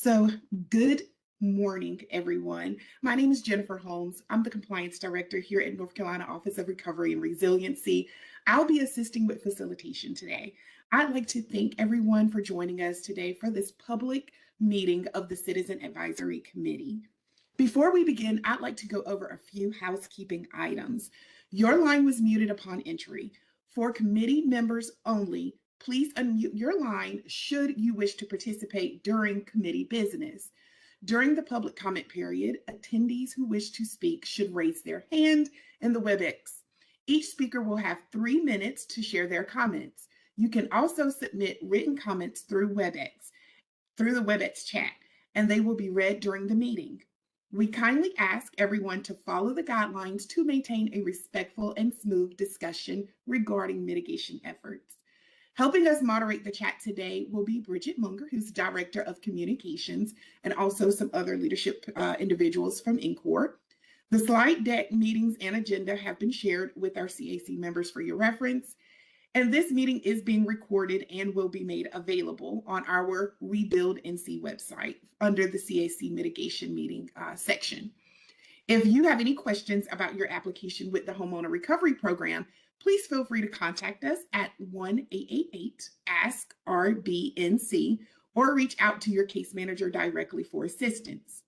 So, good morning, everyone. My name is Jennifer Holmes. I'm the Compliance Director here at North Carolina Office of Recovery and Resiliency. I'll be assisting with facilitation today. I'd like to thank everyone for joining us today for this public meeting of the Citizen Advisory Committee. Before we begin, I'd like to go over a few housekeeping items. Your line was muted upon entry. For committee members only, please unmute your line should you wish to participate during committee business. During the public comment period, attendees who wish to speak should raise their hand in the WebEx. Each speaker will have 3 minutes to share their comments. You can also submit written comments through the WebEx chat, and they will be read during the meeting. We kindly ask everyone to follow the guidelines to maintain a respectful and smooth discussion regarding mitigation efforts. Helping us moderate the chat today will be Bridget Munger, who's Director of Communications, and also some other leadership individuals from NCORE. The slide deck, meetings, and agenda have been shared with our CAC members for your reference. And this meeting is being recorded and will be made available on our Rebuild NC website under the CAC Mitigation Meeting section. If you have any questions about your application with the Homeowner Recovery Program, please feel free to contact us at 1-888-ASK-RBNC or reach out to your case manager directly for assistance.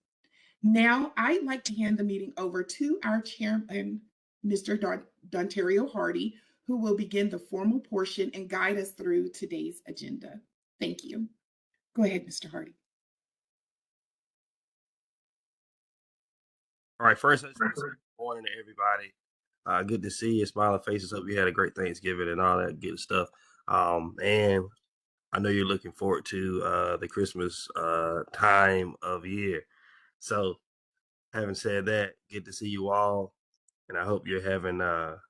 Now, I'd like to hand the meeting over to our chairman, Mr. Dontario Hardy, who will begin the formal portion and guide us through today's agenda. Thank you. Go ahead, Mr. Hardy. All right, first, good morning to everybody. Good to see you, smiling faces. Hope you had a great Thanksgiving and all that good stuff. And I know you're looking forward to the Christmas time of year. So, having said that, good to see you all, and I hope you're having a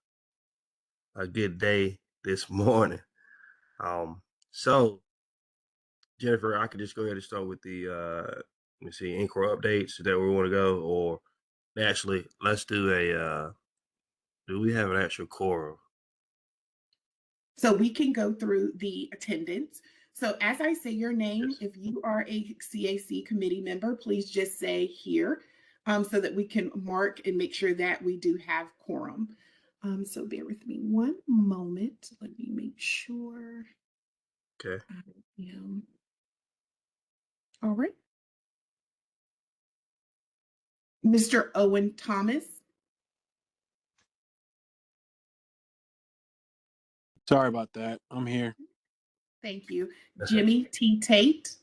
good day this morning. So, Jennifer, I could just go ahead and start with the let me see, NCORE updates. Is that where we want to go, or actually, let's do a. Do we have an actual quorum? So we can go through the attendance. So as I say your name, yes. If you are a CAC committee member, please just say here so that we can mark and make sure that we do have quorum. So bear with me one moment. Let me make sure. Okay. All right. Mr. Owen Thomas. Sorry about that. I'm here. Thank you. Jimmy T. Tate.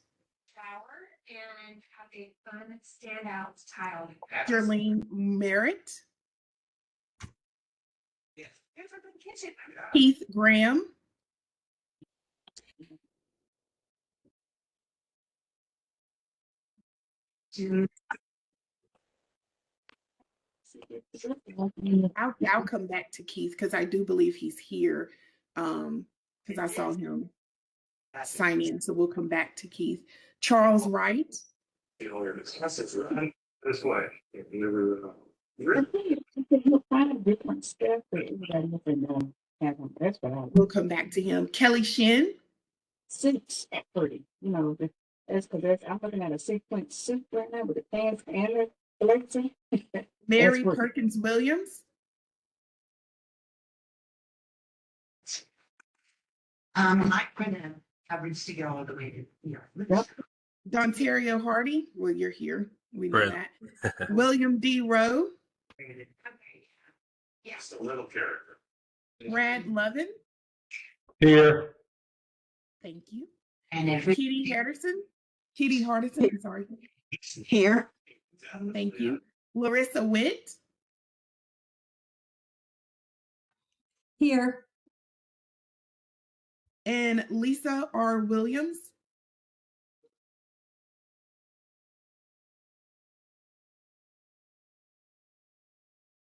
And have a fun standout title. Darlene Merritt. Yes. Keith Graham. I'll come back to Keith because I do believe he's here because I saw him sign in. So we'll come back to Keith. Charles Wright. This way. We'll come back to him. Kelly Shin. 6:30. That's because I'm looking at a 6-point soup right now with the pants and the collection. Mary Perkins Williams. I'm gonna coverage to get all the way to here. Yep. Dontario Hardy. Well, you're here. We know Present. that. William D. Rowe. Okay. Yes. A little character. Brad Lovin. Here. Thank you. And Kitty Hardison. I'm sorry. Here. Thank you. Larissa Witt. Here. And Lisa R. Williams.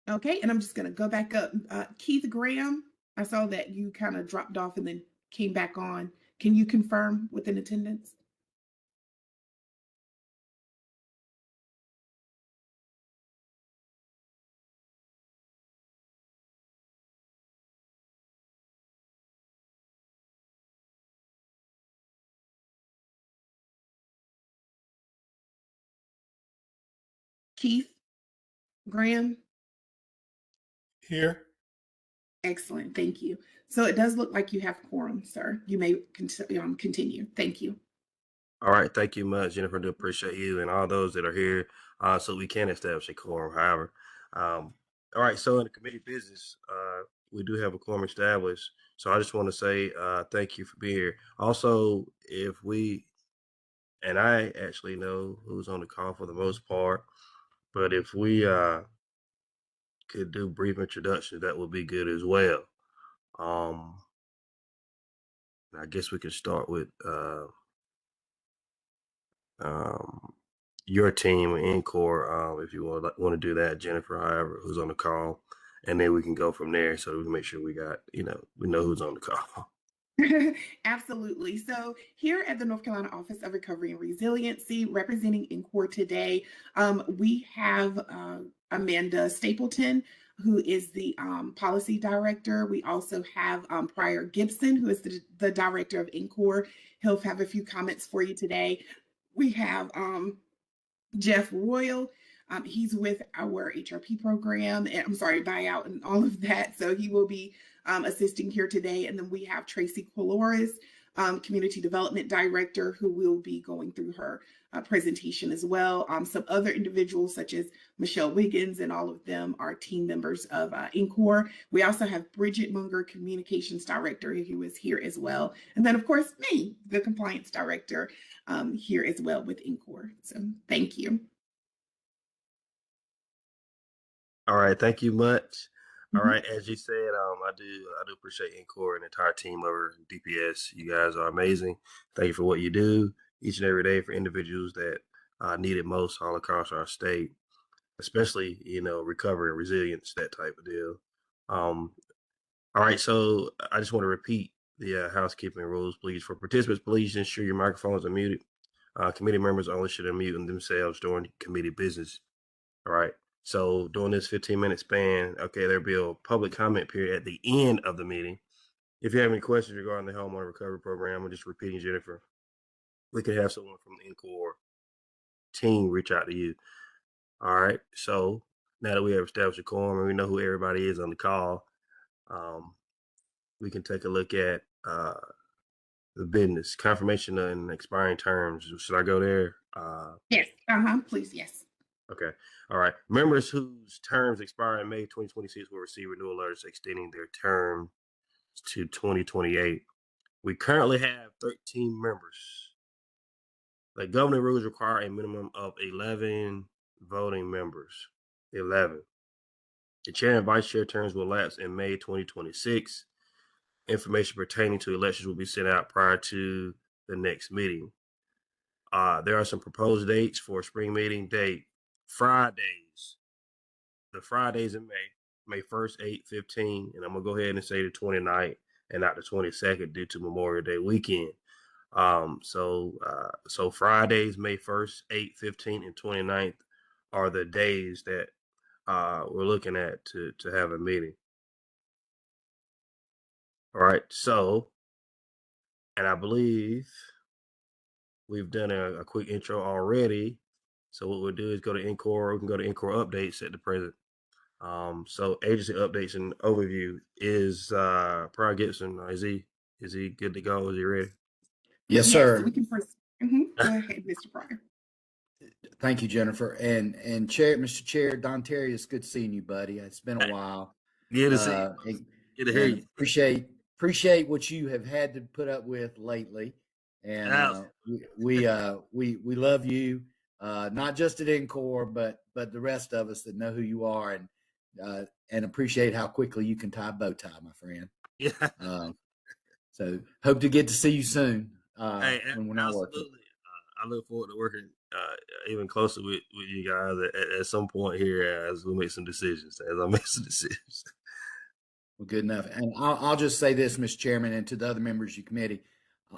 Okay, and I'm just going to go back up. Keith Graham, I saw that you kind of dropped off and then came back on. Can you confirm with an attendance? Keith Graham. Here. Excellent. Thank you. So it does look like you have quorum, sir. You may continue. Thank you. All right, thank you much, Jennifer. Do appreciate you and all those that are here, so we can establish a quorum. However, all right. So in the committee business, we do have a quorum established. So I just want to say thank you for being here. Also, if we, and I actually know who's on the call for the most part, but if we could do brief introductions, that would be good as well. I guess we can start with your team, Encore, if you want to do that, Jennifer, however, who's on the call, and then we can go from there so that we can make sure we got, we know who's on the call. Absolutely. So here at the North Carolina Office of Recovery and Resiliency, representing Encore today, we have Amanda Stapleton, who is the policy director. We also have Pryor Gibson, who is the director of Encore. He'll have a few comments for you today. We have Jeff Royal. He's with our HRP program, and I'm sorry, buyout and all of that. So he will be assisting here today. And then we have Tracy Colores, Community Development Director, who will be going through her presentation as well. Some other individuals such as Michelle Wiggins, and all of them are team members of Encore. We also have Bridget Munger, Communications Director, who is here as well. And then, of course, me, the Compliance Director, here as well with Encore. So thank you. All right, thank you much. All right, as you said, I do appreciate Encore and the entire team over DPS. You guys are amazing. Thank you for what you do each and every day for individuals that need it most all across our state, especially recovery and resilience, that type of deal. All right, so I just want to repeat the housekeeping rules, please. For participants, please ensure your microphones are muted. Committee members only should unmute themselves during committee business. All right. So during this 15-minute span, okay, there'll be a public comment period at the end of the meeting. If you have any questions regarding the homeowner recovery program, I'm just repeating, Jennifer, we could have someone from the Encore team reach out to you. All right. So now that we have established a quorum and we know who everybody is on the call, we can take a look at the business confirmation and expiring terms. Should I go there? Yes. Please. Yes. Okay. All right. Members whose terms expire in May 2026 will receive renewal letters extending their term to 2028. We currently have 13 members. The governing rules require a minimum of 11 voting members. 11. The chair and vice chair terms will lapse in May 2026. Information pertaining to elections will be sent out prior to the next meeting. There are some proposed dates for a spring meeting date. Fridays. The Fridays in May 1st, 8/15, and I'm gonna go ahead and say the 29th and not the 22nd due to Memorial Day weekend. So Fridays, May 1st, 8/15, and 29th are the days that we're looking at to have a meeting. All right, so, and I believe we've done a quick intro already. So what we'll do is go to Encore. We can go to Encore updates at the present. So agency updates and overview is Pryor Gibson. Is he good to go? Is he ready? Yes, sir. So we can first. Go ahead, Mr. Pryor. Thank you, Jennifer. And Chair, Mr. Chair, Don Terry, it's good seeing you, buddy. It's been a while. Good to see you. Good to hear you. Appreciate what you have had to put up with lately. And we love you, not just at Encore, but the rest of us that know who you are, and appreciate how quickly you can tie a bow tie, my friend. Yeah. So hope to get to see you soon. When we're not working. I look forward to working even closer with you guys at some point here as we make some decisions. As I make some decisions. Well, good enough. And I'll just say this, Mr. Chairman, and to the other members of your committee,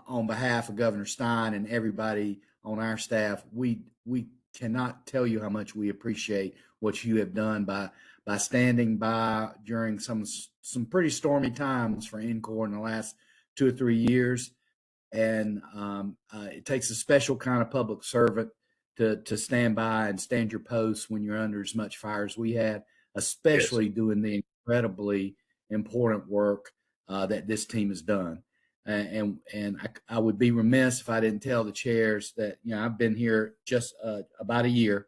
on behalf of Governor Stein and everybody on our staff, we cannot tell you how much we appreciate what you have done by standing by during some pretty stormy times for Encore in the last 2 or 3 years. And it takes a special kind of public servant to stand by and stand your post when you're under as much fire as we had, especially doing the incredibly important work that this team has done. And I would be remiss if I didn't tell the chairs that, you know, I've been here just about a year,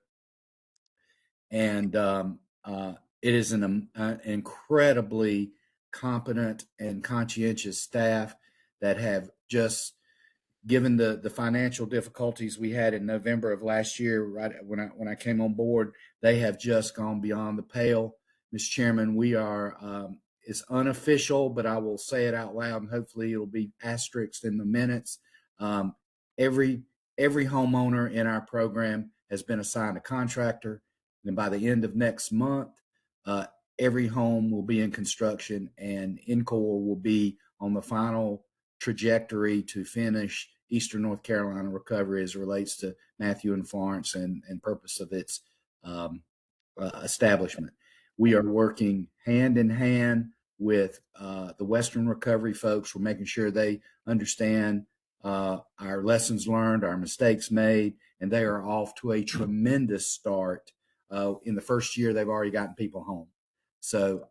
and it is an incredibly competent and conscientious staff that have just, given the financial difficulties we had in November of last year, right when I came on board, they have just gone beyond the pale. Mr. Chairman, we are, it's unofficial, but I will say it out loud, and hopefully it'll be asterisked in the minutes. Every homeowner in our program has been assigned a contractor, and by the end of next month, every home will be in construction, and NCOR will be on the final trajectory to finish Eastern North Carolina recovery as it relates to Matthew and Florence and purpose of its establishment. We are working hand in hand with the Western recovery folks. We're making sure they understand our lessons learned, our mistakes made, and they are off to a tremendous start. In the first year, they've already gotten people home. So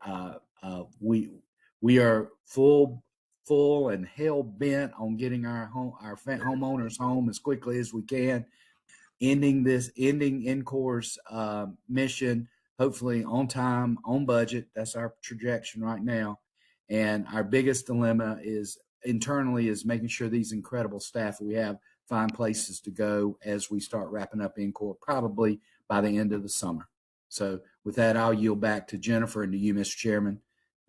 we are full and hell bent on getting our homeowners home as quickly as we can, ending NCOR's mission, hopefully on time, on budget. That's our projection right now. And our biggest dilemma is internally is making sure these incredible staff we have find places to go as we start wrapping up NCOR, probably by the end of the summer. So with that, I'll yield back to Jennifer and to you, Mr. Chairman.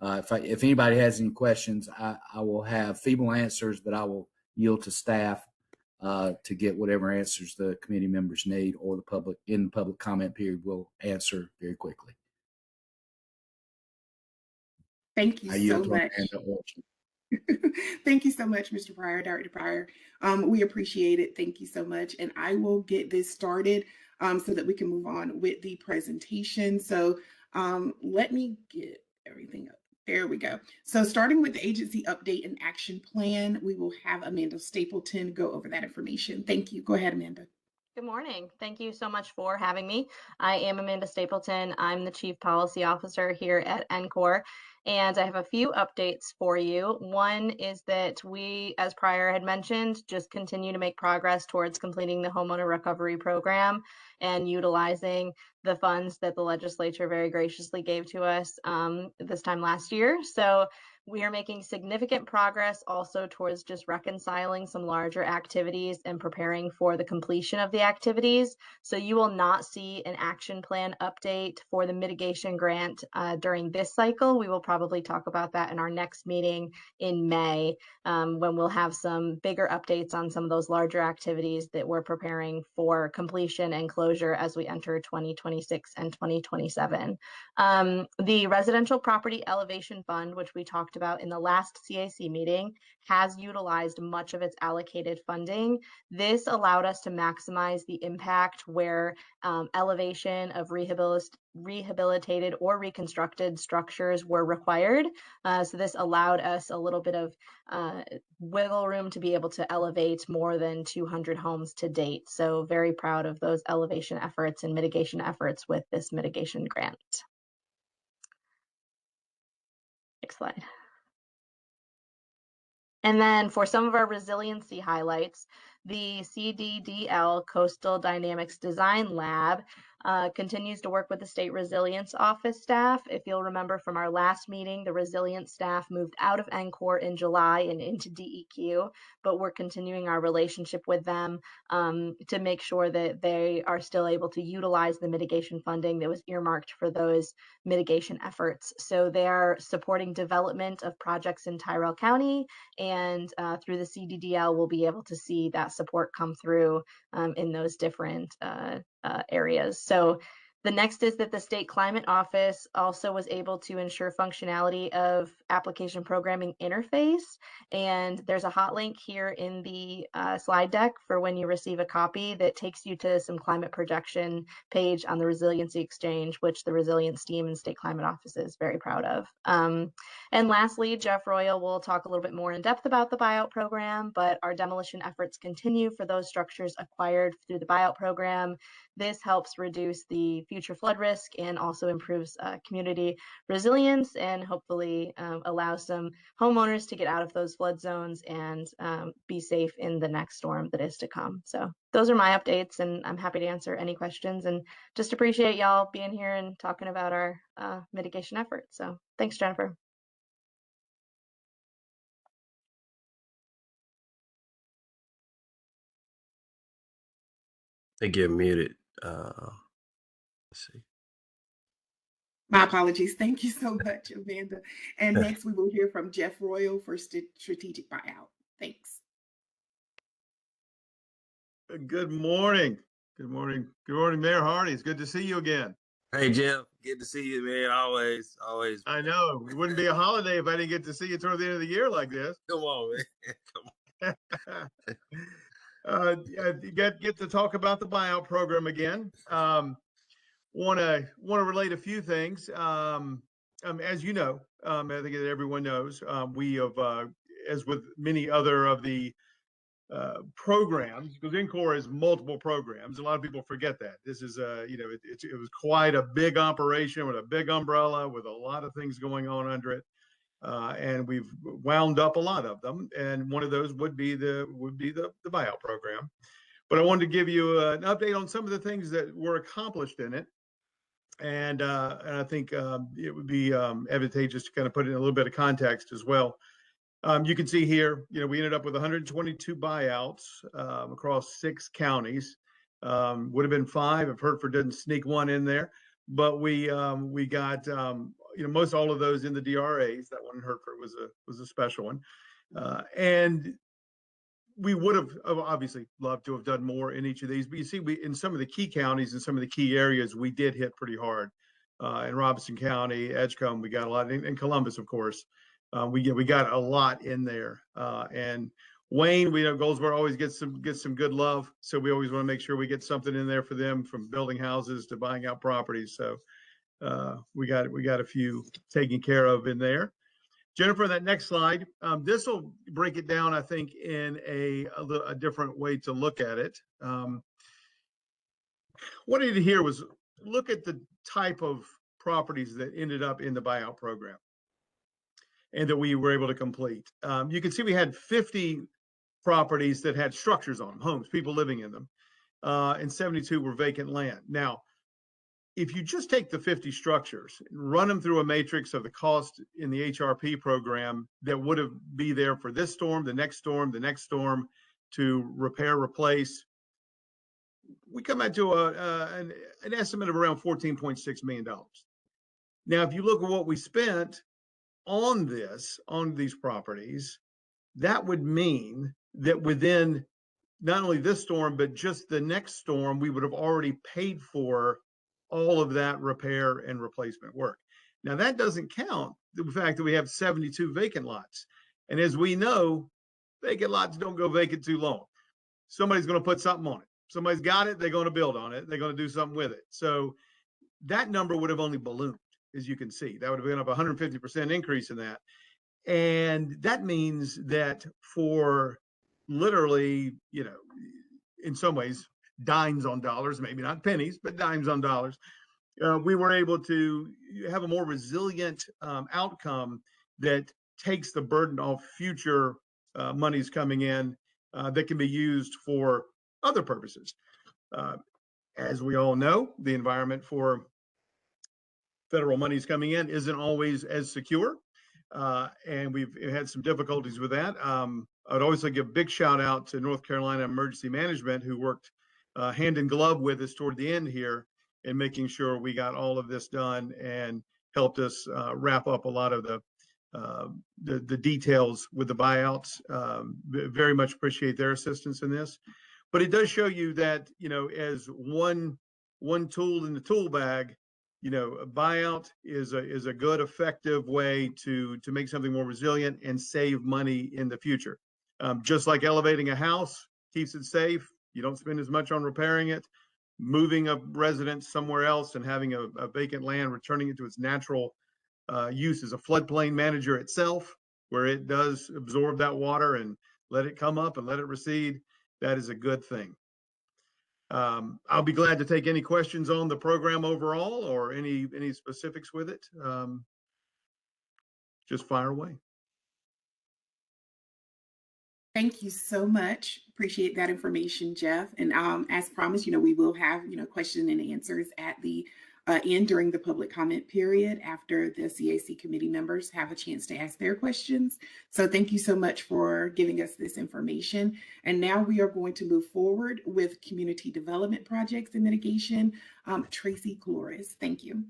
If anybody has any questions, I will have feeble answers, but I will yield to staff to get whatever answers the committee members need, or the public in the public comment period will answer very quickly. Thank you so much. Thank you so much, Mr. Pryor, Dr. Pryor. We appreciate it. Thank you so much. And I will get this started so that we can move on with the presentation. So let me get everything up. There we go. So starting with the agency update and action plan, we will have Amanda Stapleton go over that information. Thank you. Go ahead, Amanda. Good morning. Thank you so much for having me. I am Amanda Stapleton. I'm the Chief Policy Officer here at NCOR, and I have a few updates for you. One is that we, as Pryor had mentioned, just continue to make progress towards completing the homeowner recovery program and utilizing the funds that the legislature very graciously gave to us this time last year. So we are making significant progress also towards just reconciling some larger activities and preparing for the completion of the activities. So you will not see an action plan update for the mitigation grant during this cycle. We will probably talk about that in our next meeting in May, when we'll have some bigger updates on some of those larger activities that we're preparing for completion and closure as we enter 2026 and 2027. The Residential Property Elevation Fund, which we talked about in the last CAC meeting, has utilized much of its allocated funding. This allowed us to maximize the impact where elevation of rehabilitated or reconstructed structures were required. So this allowed us a little bit of wiggle room to be able to elevate more than 200 homes to date. So very proud of those elevation efforts and mitigation efforts with this mitigation grant. Next slide. And then for some of our resiliency highlights, the CDDL Coastal Dynamics Design Lab continues to work with the State Resilience Office staff. If you'll remember from our last meeting, the resilience staff moved out of NCOR in July and into DEQ, but we're continuing our relationship with them to make sure that they are still able to utilize the mitigation funding that was earmarked for those mitigation efforts. So they are supporting development of projects in Tyrell County, and through the CDDL, we'll be able to see that support come through in those different areas. So The next is that the State Climate Office also was able to ensure functionality of application programming interface. And there's a hot link here in the slide deck for when you receive a copy that takes you to some climate projection page on the Resiliency Exchange, which the Resilience team and State Climate Office is very proud of. And lastly, Jeff Royal will talk a little bit more in depth about the buyout program, but our demolition efforts continue for those structures acquired through the buyout program. This helps reduce the future flood risk and also improves community resilience and hopefully allows some homeowners to get out of those flood zones and be safe in the next storm that is to come. So those are my updates, and I'm happy to answer any questions, and just appreciate y'all being here and talking about our mitigation efforts. So thanks, Jennifer. They get muted. Let's see. My apologies. Thank you so much, Amanda. And next we will hear from Jeff Royal for strategic buyout. Thanks. Good morning. Good morning. Good morning, Mayor Hardy. It's good to see you again. Hey, Jeff. Good to see you, man. Always. I know. It wouldn't be a holiday if I didn't get to see you toward the end of the year like this. Come on, man. Come on. Get to talk about the buyout program again. Want to relate a few things. As you know, I think that everyone knows, we have, as with many other of the programs, because NCOR has multiple programs. A lot of people forget that. This is it was quite a big operation with a big umbrella with a lot of things going on under it. And we've wound up a lot of them. And one of those would be the buyout program. But I wanted to give you an update on some of the things that were accomplished in it. And I think it would be advantageous to kind of put it in a little bit of context as well. You can see here, we ended up with 122 buyouts across 6 counties. Would have been 5 if Hertford didn't sneak one in there. But we got most all of those in the DRAs. That one in Hertford was a special one, and we would have obviously loved to have done more in each of these. But you see, we in some of the key counties and some of the key areas, we did hit pretty hard. In Robeson County, Edgecombe, we got a lot. In Columbus, of course, we got a lot in there. And Wayne, we know Goldsboro always gets some good love, so we always want to make sure we get something in there for them, from building houses to buying out properties. So we got a few taken care of in there. Jennifer, that next slide, this will break it down, I think, in a different way to look at it. What I did here was look at the type of properties that ended up in the buyout program and that we were able to complete. You can see we had 50 properties that had structures on them, homes, people living in them, and 72 were vacant land. Now, if you just take the 50 structures and run them through a matrix of the cost in the HRP program that would have be there for this storm, the next storm, the next storm, to repair, replace, we come out to an estimate of around $14.6 million. Now, if you look at what we spent on these properties, that would mean that within not only this storm, but just the next storm, we would have already paid for all of that repair and replacement work. Now, that doesn't count the fact that we have 72 vacant lots. And as we know, vacant lots don't go vacant too long. Somebody's going to put something on it. Somebody's got it, they're going to build on it, they're going to do something with it. So that number would have only ballooned, as you can see. That would have been up 150% increase in that. And that means that for literally, in some ways, dimes on dollars, maybe not pennies, but dimes on dollars, we were able to have a more resilient outcome that takes the burden off future monies coming in that can be used for other purposes. As we all know, the environment for federal monies coming in isn't always as secure, and we've had some difficulties with that. I'd always like to give a big shout out to North Carolina Emergency Management, who worked hand in glove with us toward the end here in making sure we got all of this done and helped us wrap up a lot of the details with the buyouts. Very much appreciate their assistance in this. But it does show you that, as one one tool in the tool bag. You know, a buyout is a good, effective way to make something more resilient and save money in the future. Just like elevating a house keeps it safe, you don't spend as much on repairing it. Moving a residence somewhere else and having a vacant land, returning it to its natural use as a floodplain manager itself, where it does absorb that water and let it come up and let it recede, that is a good thing. I'll be glad to take any questions on the program overall or any specifics with it. Just fire away. Thank you so much. Appreciate that information, Jeff. And as promised, we will have, question and answers at the end during the public comment period after the CAC committee members have a chance to ask their questions. So thank you so much for giving us this information. And now we are going to move forward with community development projects and mitigation. Tracy Flores, thank you.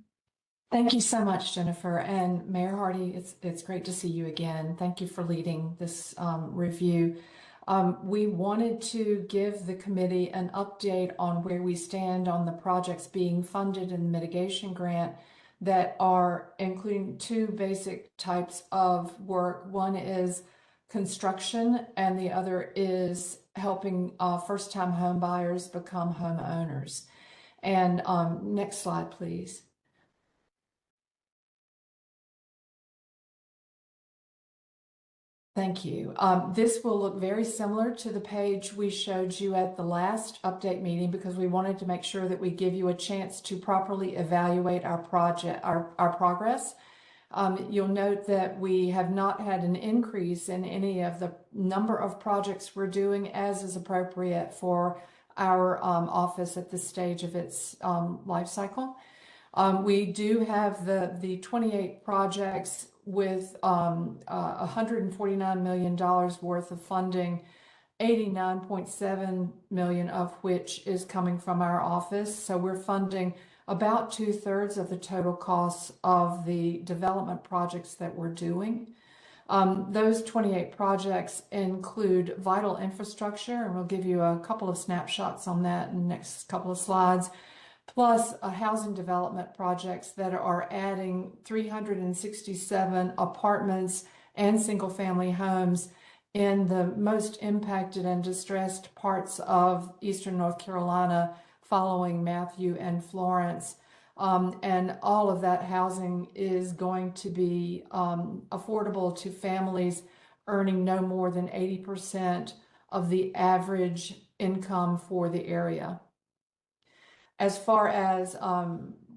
Thank you so much, Jennifer. And Mayor Hardy, it's great to see you again. Thank you for leading this review. We wanted to give the committee an update on where we stand on the projects being funded in the mitigation grant that are including two basic types of work. One is construction and the other is helping first-time home buyers become homeowners. And next slide, please. Thank you. This will look very similar to the page we showed you at the last update meeting because we wanted to make sure that we give you a chance to properly evaluate our project, our progress. You'll note that we have not had an increase in any of the number of projects we're doing as is appropriate for our office at this stage of its life cycle. We do have the 28 projects with $149 million worth of funding, 89.7 million of which is coming from our office. So we're funding about 2/3 of the total costs of the development projects that we're doing. Those 28 projects include vital infrastructure, and we'll give you a couple of snapshots on that in the next couple of slides, plus housing development projects that are adding 367 apartments and single-family homes in the most impacted and distressed parts of eastern North Carolina following Matthew and Florence. And all of that housing is going to be affordable to families earning no more than 80% of the average income for the area. As far as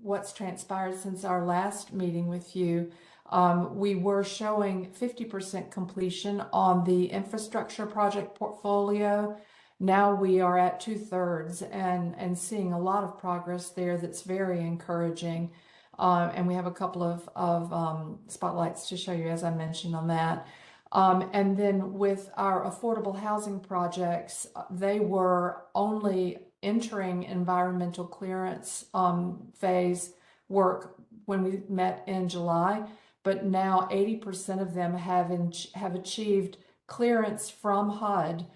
what's transpired since our last meeting with you, we were showing 50% completion on the infrastructure project portfolio. Now we are at 2/3 and seeing a lot of progress there that's very encouraging. And we have a couple of spotlights to show you, as I mentioned on that. And then with our affordable housing projects, they were only entering environmental clearance phase work when we met in July, but now 80% of them have achieved clearance from HUD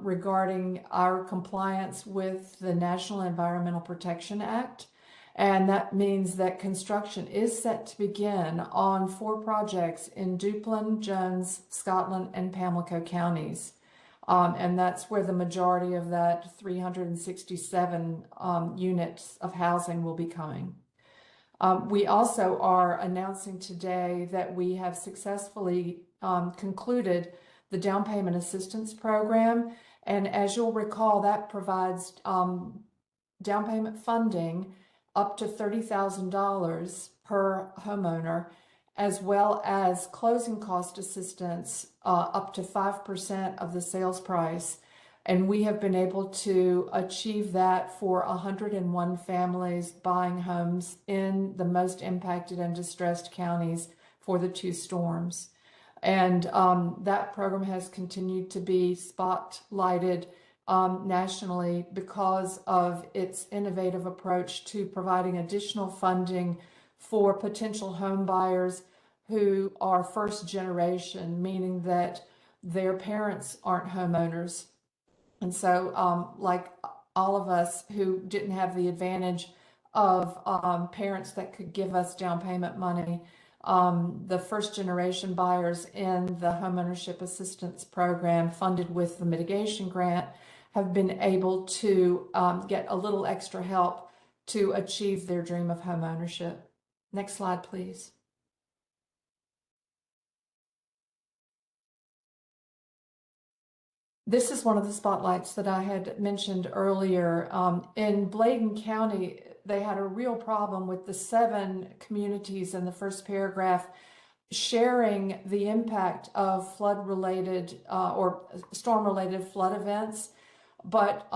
regarding our compliance with the National Environmental Protection Act. And that means that construction is set to begin on 4 projects in Duplin, Jones, Scotland, and Pamlico counties. And that's where the majority of that 367 units of housing will be coming. We also are announcing today that we have successfully concluded the down payment assistance program. And as you'll recall, that provides down payment funding up to $30,000 per homeowner, as well as closing cost assistance up to 5% of the sales price. And we have been able to achieve that for 101 families buying homes in the most impacted and distressed counties for the 2 storms. And that program has continued to be spotlighted nationally because of its innovative approach to providing additional funding for potential home buyers who are first generation, meaning that their parents aren't homeowners. And so like all of us who didn't have the advantage of parents that could give us down payment money. The first generation buyers in the homeownership assistance program funded with the mitigation grant have been able to get a little extra help to achieve their dream of homeownership. Next slide, please. This is one of the spotlights that I had mentioned earlier. In Bladen County, they had a real problem with the 7 communities in the first paragraph sharing the impact of flood-related or storm-related flood events. But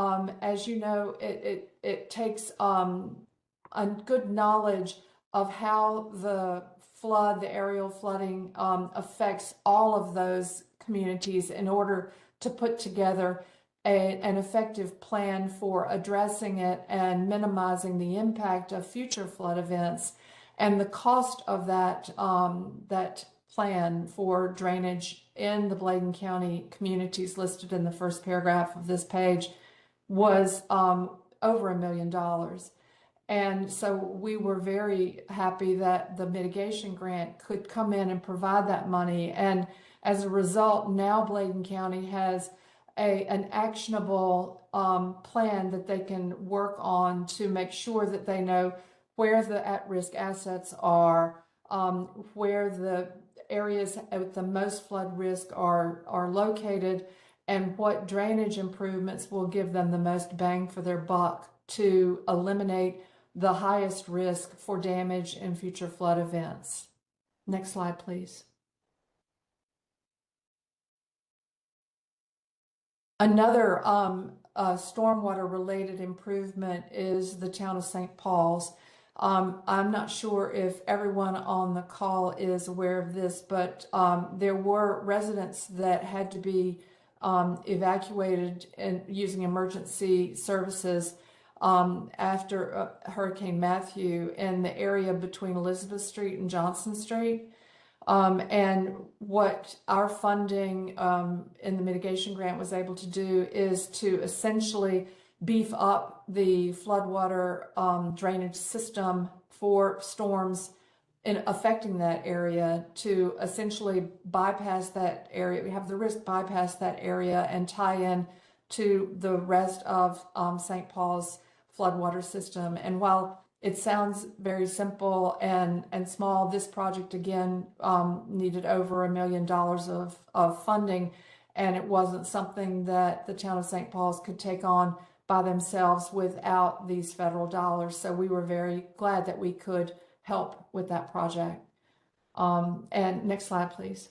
as you know, it takes a good knowledge of how the flood, the aerial flooding affects all of those communities in order to put together an effective plan for addressing it and minimizing the impact of future flood events. And the cost of that plan for drainage in the Bladen County communities listed in the first paragraph of this page was over $1 million. And so we were very happy that the mitigation grant could come in and provide that money. And as a result, now Bladen County has an actionable plan that they can work on to make sure that they know where the at-risk assets are, where the areas with the most flood risk are located, and what drainage improvements will give them the most bang for their buck to eliminate the highest risk for damage in future flood events. Next slide, please. Another stormwater related improvement is the town of St. Paul's. I'm not sure if everyone on the call is aware of this, but there were residents that had to be evacuated and using emergency services after Hurricane Matthew in the area between Elizabeth Street and Johnson Street. And what our funding in the mitigation grant was able to do is to essentially beef up the floodwater drainage system for storms affecting that area, to essentially bypass that area. We have the risk bypass that area and tie in to the rest of St. Paul's floodwater system. And while it sounds very simple and small, this project again needed over $1 million of funding, and it wasn't something that the town of St. Paul's could take on by themselves without these federal dollars. So we were very glad that we could help with that project. And next slide, please.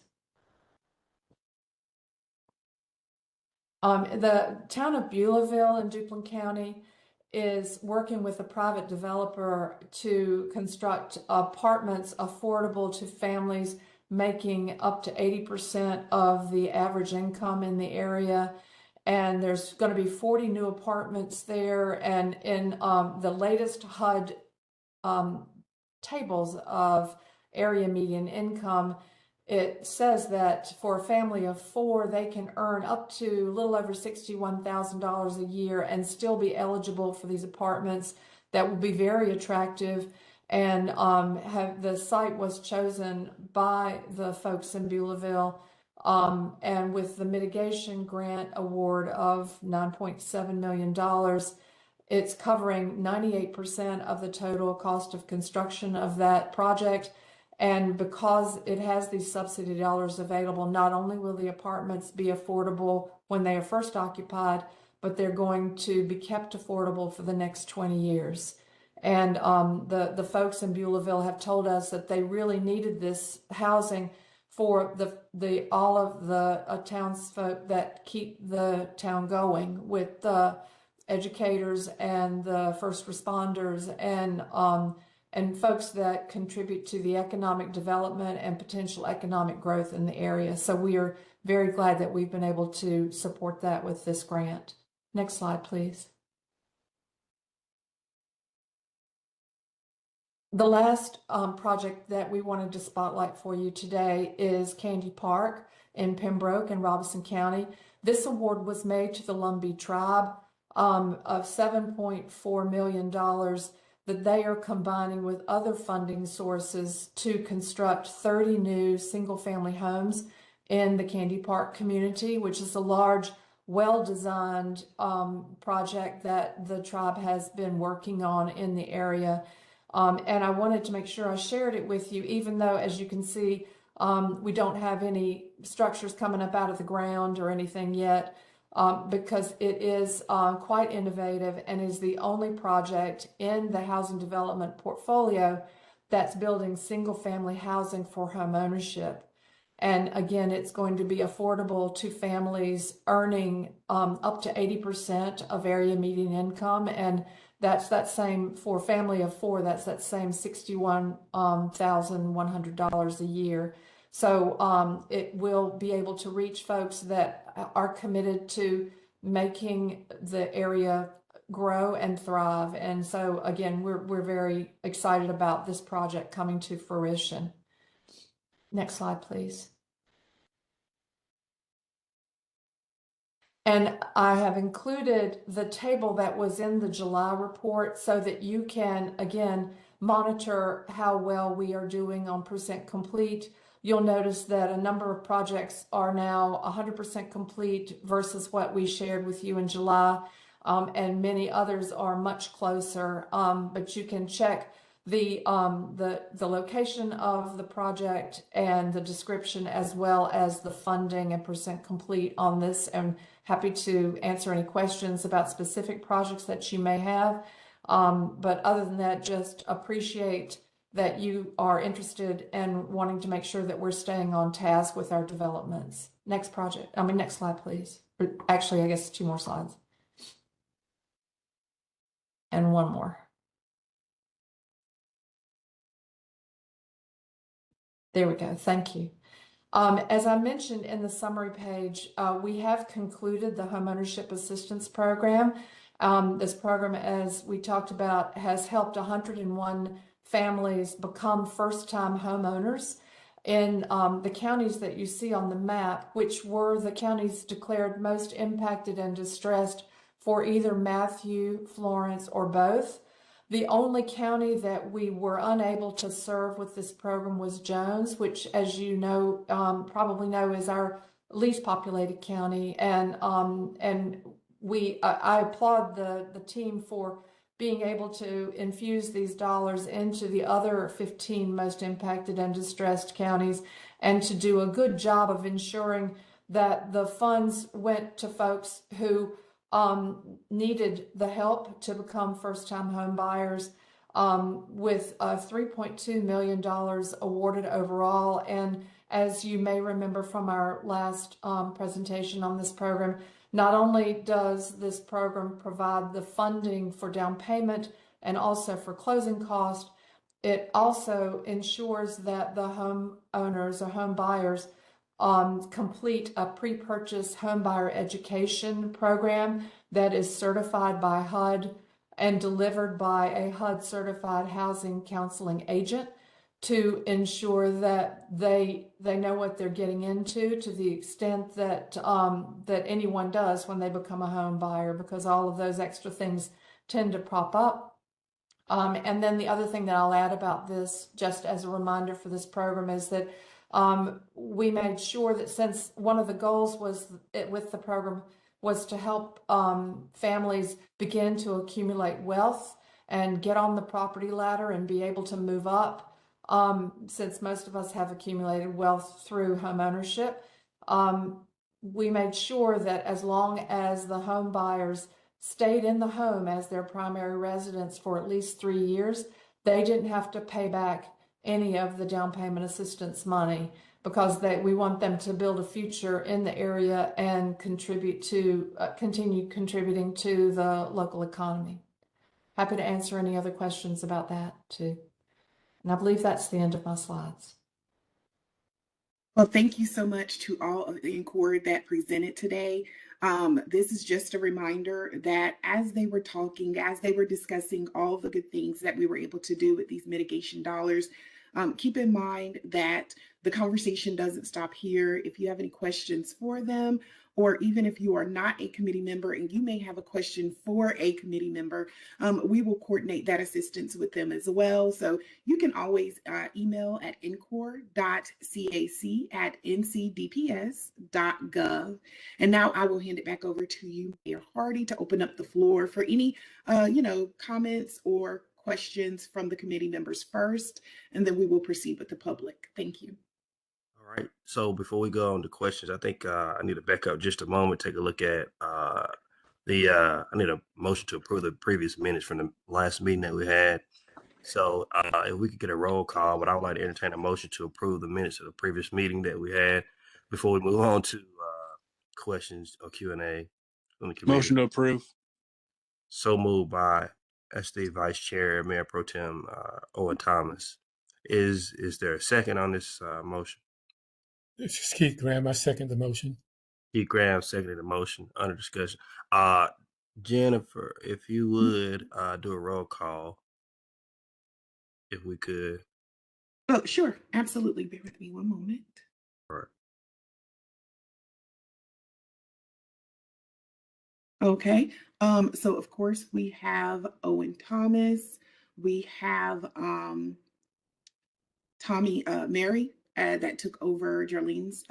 The town of Beulahville in Duplin County is working with a private developer to construct apartments affordable to families making up to 80% of the average income in the area. And there's going to be 40 new apartments there. And in the latest HUD tables of area median income, it says that for a family of 4, they can earn up to a little over $61,000 a year and still be eligible for these apartments that will be very attractive. And the site was chosen by the folks in Beulahville. And with the mitigation grant award of $9.7 million, it's covering 98% of the total cost of construction of that project. And because it has these subsidy dollars available, not only will the apartments be affordable when they are first occupied, but they're going to be kept affordable for the next 20 years. And the folks in Beulahville have told us that they really needed this housing for all of the townsfolk that keep the town going, with the educators and the first responders and folks that contribute to the economic development and potential economic growth in the area. So we are very glad that we've been able to support that with this grant. Next slide, please. The last project that we wanted to spotlight for you today is Candy Park in Pembroke and Robeson County. This award was made to the Lumbee tribe. of $7.4 million that they are combining with other funding sources to construct 30 new single-family homes in the Candy Park community, which is a large, well-designed project that the tribe has been working on in the area. And I wanted to make sure I shared it with you, even though, as you can see, we don't have any structures coming up out of the ground or anything yet, because it is quite innovative and is the only project in the housing development portfolio that's building single-family housing for home ownership. And again, it's going to be affordable to families earning up to 80% of area median income. And that's that same, for a family of four, that's that same $61,100 a year. So it will be able to reach folks that are committed to making the area grow and thrive. And so again, we're very excited about this project coming to fruition. Next slide, please. And I have included the table that was in the July report so that you can, again, monitor how well we are doing on percent complete. You'll notice that a number of projects are now 100% complete versus what we shared with you in July, and many others are much closer. But you can check the location of the project and the description, as well as the funding and percent complete on this. And happy to answer any questions about specific projects that you may have. But other than that, just appreciate that you are interested and wanting to make sure that we're staying on task with our developments. Next slide, please. Actually, I guess 2 more slides. And 1 more. There we go. Thank you. As I mentioned in the summary page, we have concluded the Homeownership Assistance Program. This program, as we talked about, has helped 101 families become first-time homeowners in the counties that you see on the map, which were the counties declared most impacted and distressed for either Matthew, Florence, or both. The only county that we were unable to serve with this program was Jones, which, as you know, probably know, is our least populated county. And I applaud the team for being able to infuse these dollars into the other 15 most impacted and distressed counties, and to do a good job of ensuring that the funds went to folks who needed the help to become first-time home buyers, with $3.2 million awarded overall. And as you may remember from our last presentation on this program, not only does this program provide the funding for down payment and also for closing cost, it also ensures that the homeowners or home buyers complete a pre-purchase homebuyer education program that is certified by HUD and delivered by a HUD certified housing counseling agent to ensure that they know what they're getting into, to the extent that that anyone does when they become a home buyer, because all of those extra things tend to prop up. And then the other thing that I'll add about this, just as a reminder for this program, is that we made sure that, since one of the goals with the program was to help families begin to accumulate wealth and get on the property ladder and be able to move up, since most of us have accumulated wealth through home ownership, we made sure that as long as the home buyers stayed in the home as their primary residence for at least 3 years, they didn't have to pay back any of the down payment assistance money, because we want them to build a future in the area and continue contributing to the local economy. Happy to answer any other questions about that too. And I believe that's the end of my slides. Well, thank you so much to all of the NCORE that presented today. This is just a reminder that as they were talking, as they were discussing all the good things that we were able to do with these mitigation dollars, keep in mind that the conversation doesn't stop here. If you have any questions for them, or even if you are not a committee member and you may have a question for a committee member, we will coordinate that assistance with them as well. So you can always email at ncor.cac@ncdps.gov. And now I will hand it back over to you, Mayor Hardy, to open up the floor for any, comments or questions from the committee members first, and then we will proceed with the public. Thank you. All right. So before we go on to questions, I think I need to back up just a moment, take a look at I need a motion to approve the previous minutes from the last meeting that we had. So if we could get a roll call, but I would like to entertain a motion to approve the minutes of the previous meeting that we had before we move on to questions or Q&A from the committee. Motion to approve. So moved by SD Vice Chair, Mayor Pro Tem Owen Thomas. Is there a second on this motion? This is Keith Graham. I second the motion. Keith Graham seconded the motion under discussion. Jennifer, if you would do a roll call, if we could. Oh, sure. Absolutely. Bear with me one moment. All right. Okay. So of course we have Owen Thomas. We have Tommy Mary that took over Jarlene's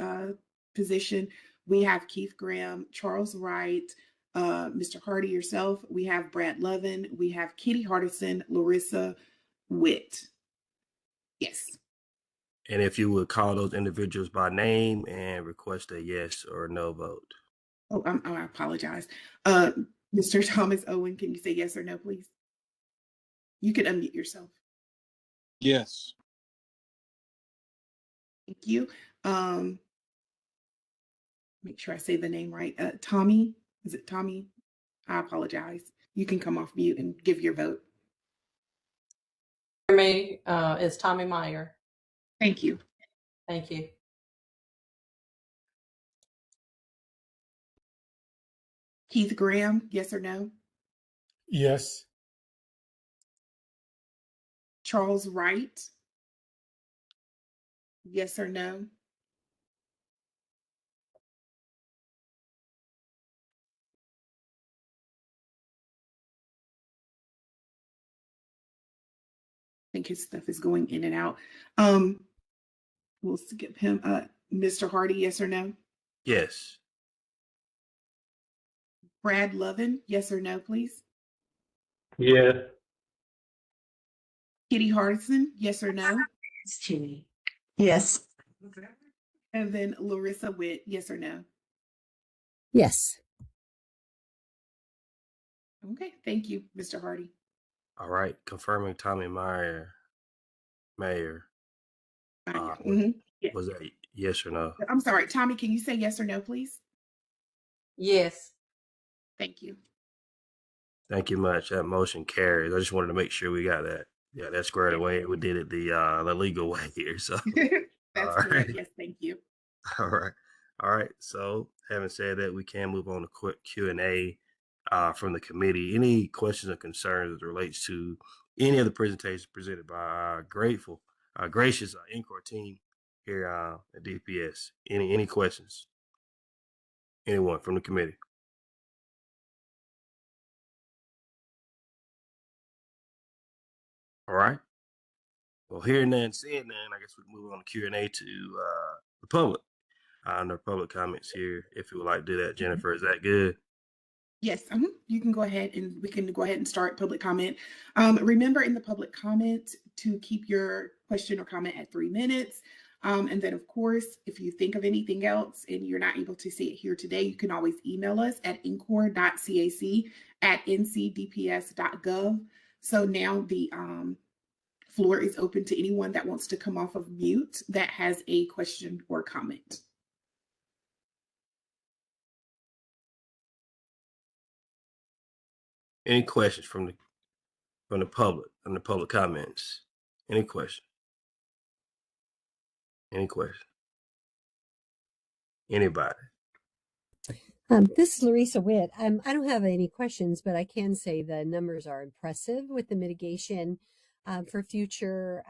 position. We have Keith Graham, Charles Wright, Mr. Hardy, yourself. We have Brad Lovin. We have Kitty Hardison, Larissa Witt. Yes. And if you would call those individuals by name and request a yes or no vote. Oh, I apologize. Mr. Thomas Owen, can you say yes or no, please? You can unmute yourself. Yes. Thank you. Make sure I say the name right. Tommy, is it Tommy? I apologize. You can come off mute and give your vote. Me is Tommy Meyer. Thank you. Thank you. Keith Graham, yes or no? Yes. Charles Wright, yes or no? I think his stuff is going in and out. We'll skip him. Mr. Hardy, yes or no? Yes. Brad Lovin, yes or no, please? Yes. Kitty Hardison, yes or no? Yes. And then Larissa Witt, yes or no? Yes. Okay, thank you, Mr. Hardy. All right. Confirming Tommy Meyer, Mayor. Yeah. Was that yes or no? I'm sorry, Tommy, can you say yes or no, please? Yes. Thank you. Thank you much. That motion carries. I just wanted to make sure we got that. Yeah, that's squared away. We did it the legal way here. So That's correct. Yes, thank you. All right. All right. So having said that, we can move on to quick Q&A from the committee. Any questions or concerns as it relates to any of the presentations presented by our gracious NCOR team here at DPS? Any questions? Anyone from the committee? All right. Well, hearing that and seeing that, I guess we can move on to Q&A to the public. No public comments here. If you would like to do that, Jennifer, is that good? Yes, you can go ahead and we can go ahead and start public comment. Remember in the public comment to keep your question or comment at 3 minutes. And then, of course, if you think of anything else and you're not able to see it here today, you can always email us at ncor.cac@ncdps.gov. So now the floor is open to anyone that wants to come off of mute that has a question or comment. Any questions from the public, from the public comments? Any questions? Any questions? Anybody? This is Larissa Witt. I don't have any questions, but I can say the numbers are impressive with the mitigation for future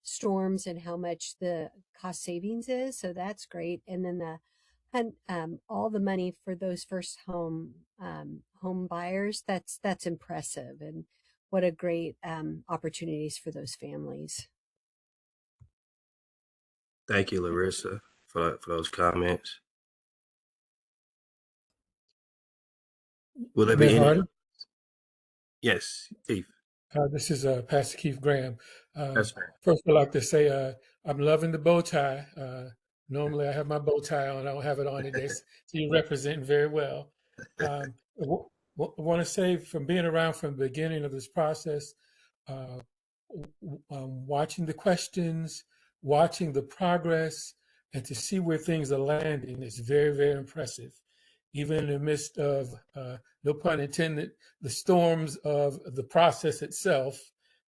storms and how much the cost savings is. So that's great. And then the And all the money for those first home buyers, that's impressive, and what a great opportunities for those families. Thank you, Larissa, for those comments. Will there be Mayor any? Hardy, Yes, Keith. this is Pastor Keith Graham. That's fair. First, I'd like to say I'm loving the bow tie. Normally, I have my bow tie on. I don't have it on today, so you're representing very well. I want to say, from being around from the beginning of this process, uh, watching the questions, watching the progress, and to see where things are landing is very, very impressive. Even in the midst of, no pun intended, the storms of the process itself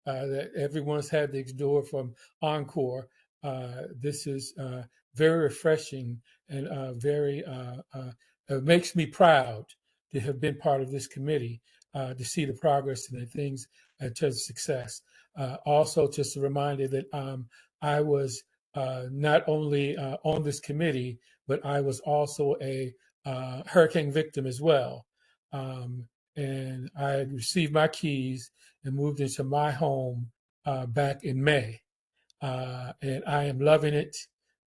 that everyone's had to endure from Encore, this is very refreshing and it makes me proud to have been part of this committee, to see the progress and the things in terms of success. Also, just a reminder that I was not only on this committee, but I was also a hurricane victim as well. And I received my keys and moved into my home back in May. And I am loving it.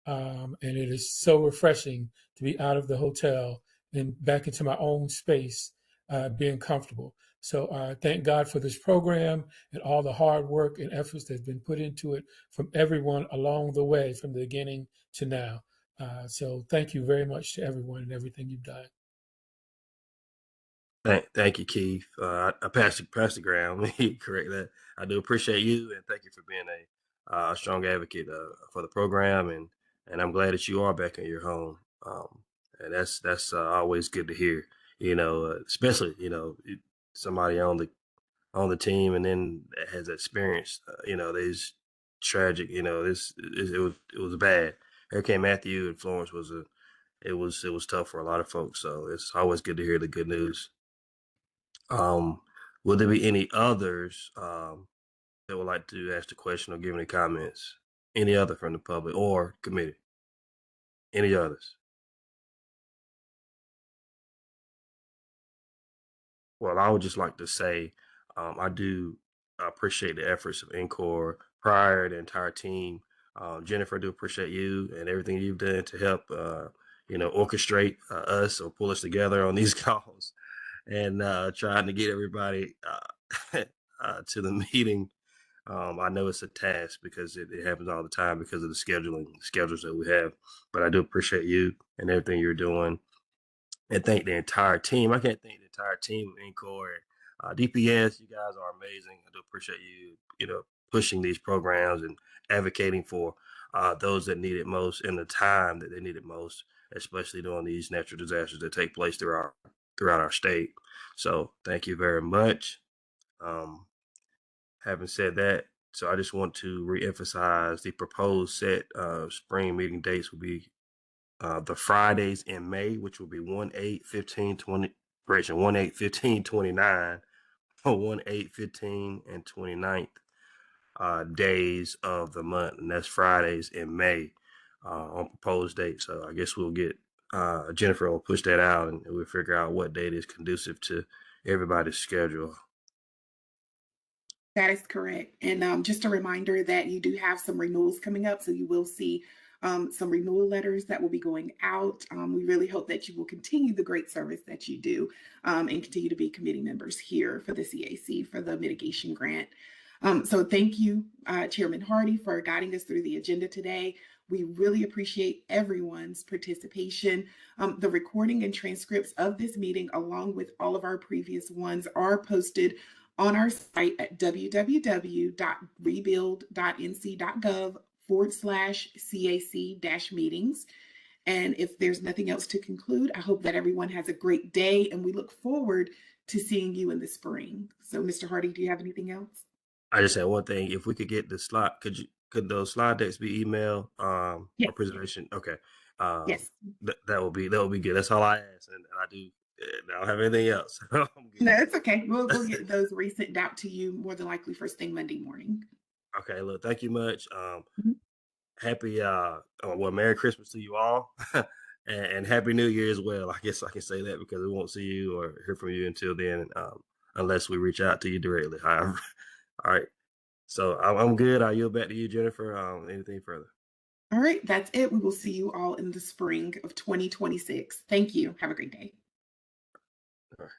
And it is so refreshing to be out of the hotel and back into my own space, being comfortable. So thank God for this program and all the hard work and efforts that's been put into it from everyone along the way, from the beginning to now. So thank you very much to everyone and everything you've done. Thank you, Keith. Pastor Graham, correct that. I do appreciate you, and thank you for being a strong advocate for the program, and I'm glad that you are back in your home. And that's always good to hear. Especially somebody on the team, and then has experienced. These tragic. It was bad. Hurricane Matthew in Florence it was tough for a lot of folks. So it's always good to hear the good news. Will there be any others that would like to ask the question or give any comments? Any other from the public or committee? Any others? Well, I would just like to say I do appreciate the efforts of Encore, Prior, the entire team. Jennifer, I do appreciate you and everything you've done to help, orchestrate us or pull us together on these calls, and trying to get everybody to the meeting. I know it's a task because it happens all the time because of the schedules that we have. But I do appreciate you and everything you're doing, and thank the entire team. I can't thank the entire team of Encore, DPS. You guys are amazing. I do appreciate you, pushing these programs and advocating for those that need it most in the time that they need it most, especially during these natural disasters that take place throughout our state. So thank you very much. Having said that, so I just want to reemphasize the proposed set of spring meeting dates will be the Fridays in May, which will be 1/8/15/20, correction, 1/8/15/29, or 1/8/15 and 29th days of the month, and that's Fridays in May on proposed dates. So I guess we'll get Jennifer will push that out, and we'll figure out what date is conducive to everybody's schedule. That is correct. And just a reminder that you do have some renewals coming up. So you will see some renewal letters that will be going out. We really hope that you will continue the great service that you do and continue to be committee members here for the CAC for the mitigation grant. So thank you, Chairman Hardy, for guiding us through the agenda today. We really appreciate everyone's participation. The recording and transcripts of this meeting, along with all of our previous ones, are posted on our site at www.rebuild.nc.gov/CAC-meetings. And if there's nothing else to conclude, I hope that everyone has a great day, and we look forward to seeing you in the spring. So, Mr. Hardy, do you have anything else? I just had one thing. If we could get the slide, could those slide decks be emailed Yes. for presentation? Okay. Yes. That would be good. That's all I ask, and I do. I don't have anything else. No, it's okay. We'll get those resent out to you more than likely first thing Monday morning. Okay. Look, thank you much. Mhm. Happy Merry Christmas to you all. and Happy New Year as well. I guess I can say that because we won't see you or hear from you until then, unless we reach out to you directly. However, all right. So I'm good. I'll yield back to you, Jennifer. Anything further? All right, that's it. We will see you all in the spring of 2026. Thank you. Have a great day. All right.